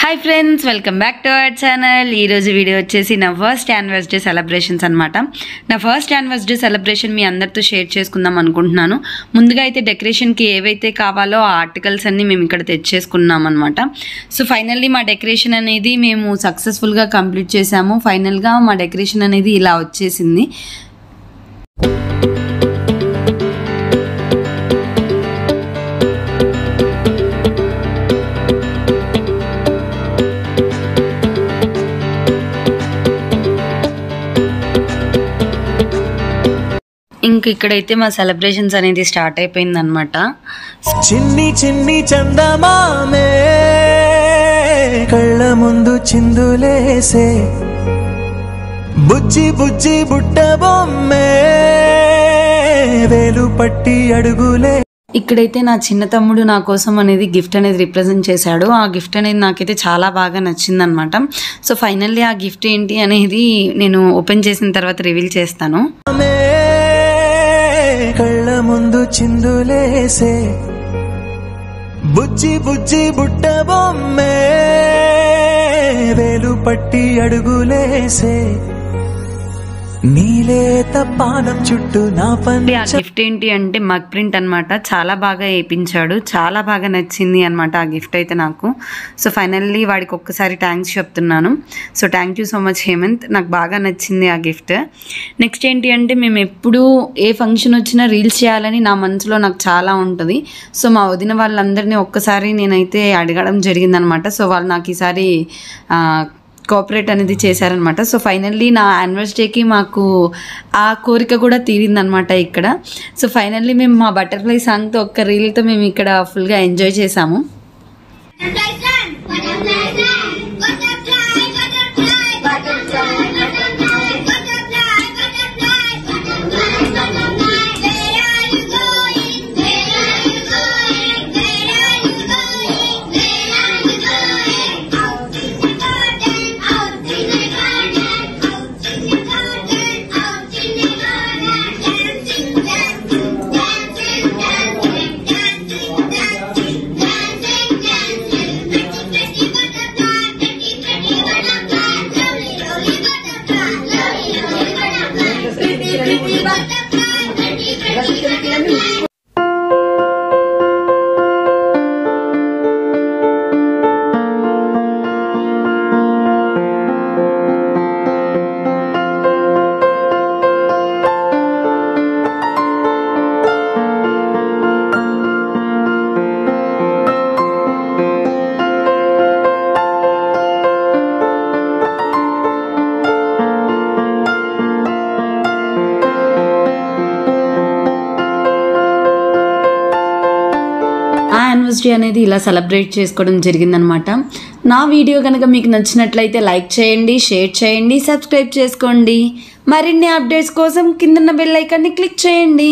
Hi friends, welcome back to our channel. ఈరోజు video వచ్చేసి నా ఫస్ట్ యానివర్సరీ సెలబ్రేషన్స్ అనమాట. నా ఫస్ట్ యానివర్సరీ సెలబ్రేషన్ మీ అందరితో షేర్ చేసుకుందాం అనుకుంటున్నాను. ముందుగా అయితే డెకరేషన్కి ఏవైతే కావాలో ఆ ఆర్టికల్స్ అన్నీ మేము ఇక్కడ తెచ్చేసుకున్నాం అనమాట. సో ఫైనల్లీ మా డెకరేషన్ అనేది మేము సక్సెస్ఫుల్గా కంప్లీట్ చేసాము. ఫైనల్గా మా డెకరేషన్ అనేది ఇలా వచ్చేసింది. ఇంక ఇక్కడైతే మా సెలబ్రేషన్స్ అనేది స్టార్ట్ అయిపోయింది అనమాట. చిన్ని చిన్ని చందమామే కళ్ళ ముందు చిందులేసే, బుజ్జి బుజ్జి బుట్ట బొమ్మే వేలు పట్టి అడుగులే. ఇక్కడైతే నా చిన్న తమ్ముడు నా కోసం అనేది గిఫ్ట్ అనేది రిప్రజెంట్ చేశాడు. ఆ గిఫ్ట్ అనేది నాకైతే చాలా బాగా నచ్చింది అనమాట. సో ఫైనల్లీ ఆ గిఫ్ట్ ఏంటి అనేది నేను ఓపెన్ చేసిన తర్వాత రివీల్ చేస్తాను. కళ్ళ ముందు చిందులేసే, బుజ్జి బుజ్జి బుట్ట బొమ్మే వేలు పట్టి అడుగులేసే, నీలేత పానం చుట్టూ నా పని. ఆ గిఫ్ట్ ఏంటి అంటే మగ్ ప్రింట్ అనమాట. చాలా బాగా వేయించాడు, చాలా బాగా నచ్చింది అనమాట ఆ గిఫ్ట్ అయితే నాకు. సో ఫైనల్లీ వాడికి ఒక్కసారి థ్యాంక్స్ చెప్తున్నాను. So thank you so much Hemanth, నాకు బాగా నచ్చింది ఆ గిఫ్ట్. నెక్స్ట్ ఏంటి అంటే మేము ఎప్పుడూ ఏ ఫంక్షన్ వచ్చినా రీల్స్ చేయాలని నా మనసులో నాకు చాలా ఉంటుంది. సో మా వదిన వాళ్ళందరినీ ఒక్కసారి నేనైతే అడగడం జరిగిందనమాట. సో వాళ్ళు నాకు ఈసారి కోఆపరేట్ అనేది చేశారనమాట. సో ఫైనల్లీ నా యానివర్సరీకి మాకు ఆ కోరిక కూడా తీరిందనమాట ఇక్కడ. సో ఫైనల్లీ మేము మా బటర్ఫ్లై సాంగ్తో ఒక్క రీల్తో మేము ఇక్కడ ఫుల్గా ఎంజాయ్ చేసాము. యానివర్సరీ అనేది ఇలా సెలబ్రేట్ చేసుకోవడం జరిగిందనమాట. నా వీడియో కనుక మీకు నచ్చినట్లయితే లైక్ చేయండి, షేర్ చేయండి, సబ్స్క్రైబ్ చేసుకోండి. మరిన్ని అప్డేట్స్ కోసం కిందన్న బెల్ ఐకాన్ని క్లిక్ చేయండి.